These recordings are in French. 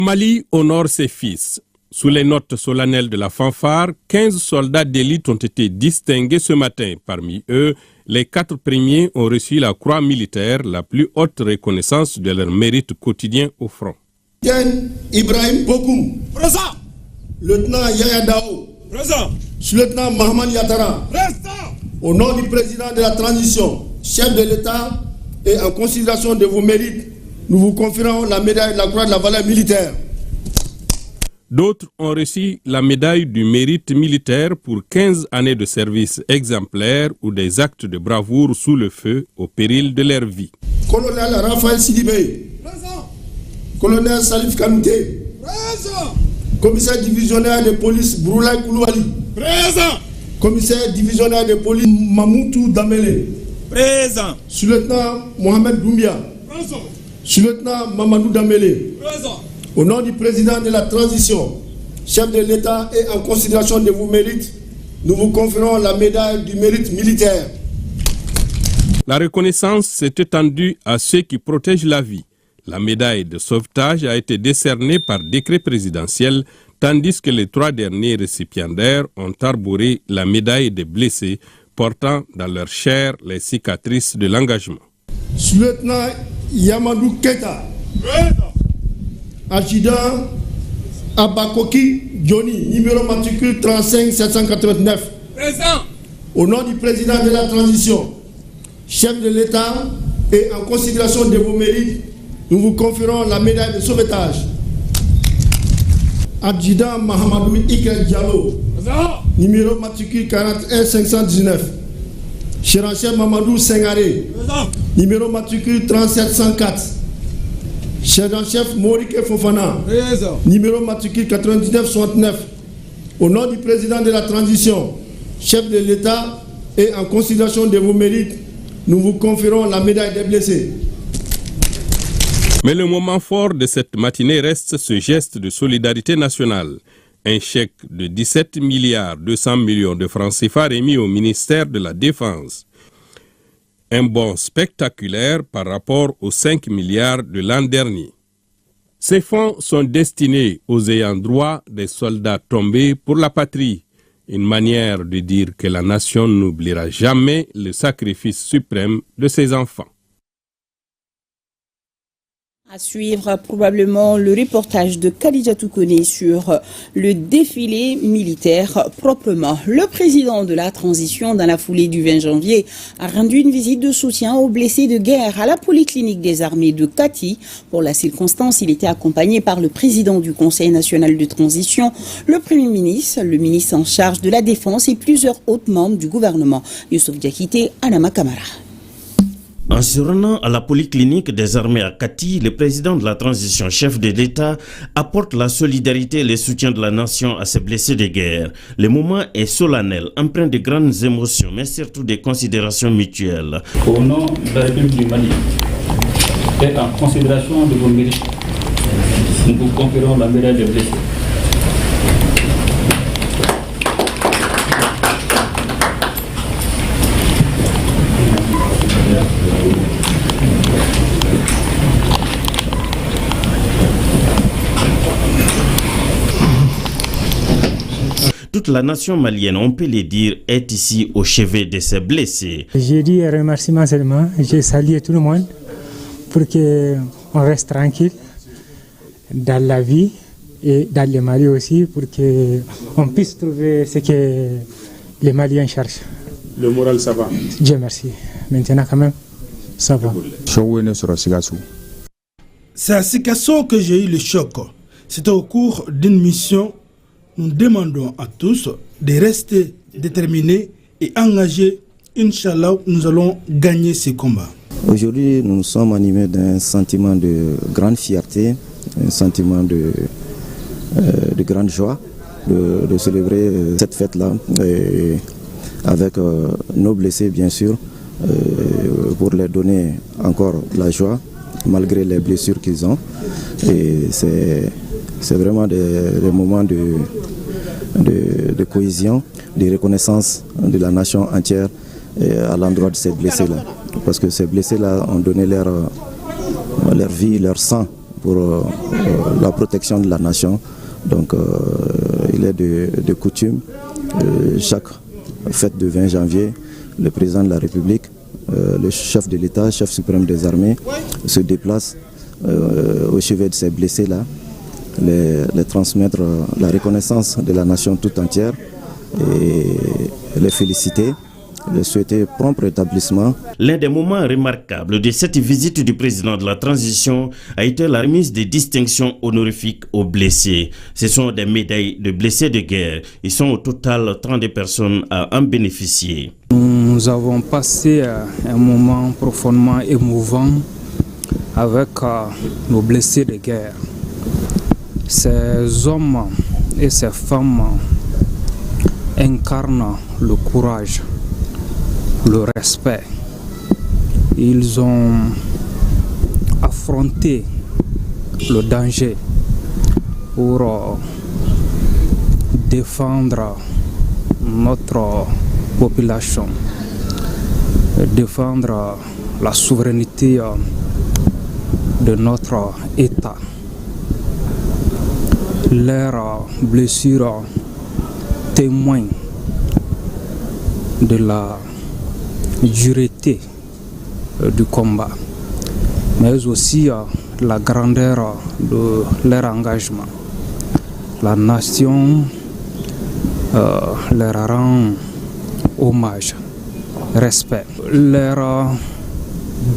Mali honore ses fils. Sous les notes solennelles de la fanfare, 15 soldats d'élite ont été distingués ce matin. Parmi eux, les 4 premiers ont reçu la croix militaire, la plus haute reconnaissance de leur mérite quotidien au front. Ibrahim Bokoum. Présent. Lieutenant Yaya Dao. Présent. Lieutenant Mahaman Yatara. Présent. Au nom du président de la transition, chef de l'État, et en considération de vos mérites, nous vous conférons la médaille de la croix de la valeur militaire. D'autres ont reçu la médaille du mérite militaire pour 15 années de service exemplaire ou des actes de bravoure sous le feu au péril de leur vie. Colonel Raphaël Sidibé. Présent. Colonel Salif Kanouté. Présent. Commissaire divisionnaire de police Broulay Koulouali. Présent. Commissaire divisionnaire de police Mamoutou Damele. Présent. Sous-lieutenant Mohamed Doumbia. Présent. Sous-lieutenant Mamadou Damele. Présent. Au nom du président de la transition, chef de l'État et en considération de vos mérites, nous vous conférons la médaille du mérite militaire. La reconnaissance s'est étendue à ceux qui protègent la vie. La médaille de sauvetage a été décernée par décret présidentiel, tandis que les 3 derniers récipiendaires ont arboré la médaille des blessés, portant dans leur chair les cicatrices de l'engagement. Sous-lieutenant Yamadou Keta. Adjudant Abakoki Johnny, numéro matricule 35 789. Présent. Au nom du président de la transition, chef de l'État et en considération de vos mérites, nous vous conférons la médaille de sauvetage. Adjudant Mahamadou Ikel Diallo. Présent. Numéro matricule 41 519. Chef Mamadou Sengaré. Présent. Numéro matricule 3704. Chef Morike Fofana, présent. Numéro matricule 9969. Au nom du président de la transition, chef de l'État et en considération de vos mérites, nous vous conférons la médaille des blessés. Mais le moment fort de cette matinée reste ce geste de solidarité nationale. Un chèque de 17 milliards 200 millions de francs CFA remis au ministère de la Défense. Un bond spectaculaire par rapport aux 5 milliards de l'an dernier. Ces fonds sont destinés aux ayants droit des soldats tombés pour la patrie. Une manière de dire que la nation n'oubliera jamais le sacrifice suprême de ses enfants. À suivre probablement le reportage de Khadija Toukone sur le défilé militaire proprement. Le président de la transition, dans la foulée du 20 janvier, a rendu une visite de soutien aux blessés de guerre à la polyclinique des armées de Kati. Pour la circonstance, il était accompagné par le président du Conseil national de transition, le Premier ministre, le ministre en charge de la Défense et plusieurs autres membres du gouvernement. Youssouf Diakité, Anama Kamara. En se rendant à la polyclinique des armées à Kati, le président de la transition, chef de l'État, apporte la solidarité et le soutien de la nation à ses blessés de guerre. Le moment est solennel, empreint de grandes émotions, mais surtout des considérations mutuelles. Au nom de la République du Mali et en considération de vos mérites, nous vous conférons la médaille des blessés. Toute la nation malienne, on peut le dire, est ici au chevet de ses blessés. J'ai dit un remerciement seulement, j'ai salué tout le monde pour qu'on reste tranquille dans la vie et dans le Mali aussi, pour qu'on puisse trouver ce que les Maliens cherchent. Le moral, ça va? Dieu merci. Maintenant, quand même, ça va. C'est à Sikasso que j'ai eu le choc. C'était au cours d'une mission. Nous demandons à tous de rester déterminés et engagés. Inch'Allah, nous allons gagner ce combat. Aujourd'hui, nous sommes animés d'un sentiment de grande fierté, un sentiment de grande joie de célébrer cette fête-là avec nos blessés, bien sûr, pour leur donner encore la joie, malgré les blessures qu'ils ont. Et c'est vraiment des moments de cohésion, de reconnaissance de la nation entière à l'endroit de ces blessés-là. Parce que ces blessés-là ont donné leur vie, leur sang pour la protection de la nation. Donc il est de coutume, chaque fête de 20 janvier, le président de la République, le chef de l'État, chef suprême des armées, se déplace au chevet de ces blessés-là, les transmettre la reconnaissance de la nation tout entière et les féliciter, les souhaiter prompt rétablissement. L'un des moments remarquables de cette visite du président de la transition a été la remise des distinctions honorifiques aux blessés. Ce sont des médailles de blessés de guerre. Ils sont au total 32 personnes à en bénéficier. Nous avons passé un moment profondément émouvant avec nos blessés de guerre. Ces hommes et ces femmes incarnent le courage, le respect. Ils ont affronté le danger pour défendre notre population, défendre la souveraineté de notre État. Leurs blessures témoignent de la dureté du combat, mais aussi la grandeur de leur engagement. La nation leur rend hommage, respect, leur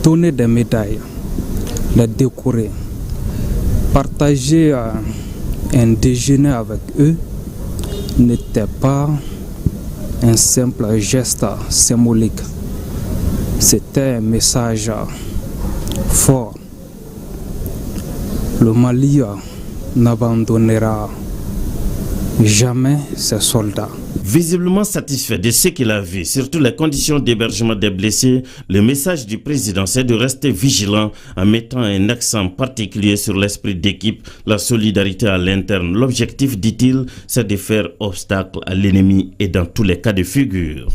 donner des médailles, les décorer, partager un déjeuner avec eux n'était pas un simple geste symbolique. C'était un message fort. Le Mali n'abandonnera jamais ses soldats. Visiblement satisfait de ce qu'il a vu, surtout les conditions d'hébergement des blessés, le message du président c'est de rester vigilant en mettant un accent particulier sur l'esprit d'équipe, la solidarité à l'interne. L'objectif, dit-il, c'est de faire obstacle à l'ennemi et dans tous les cas de figure.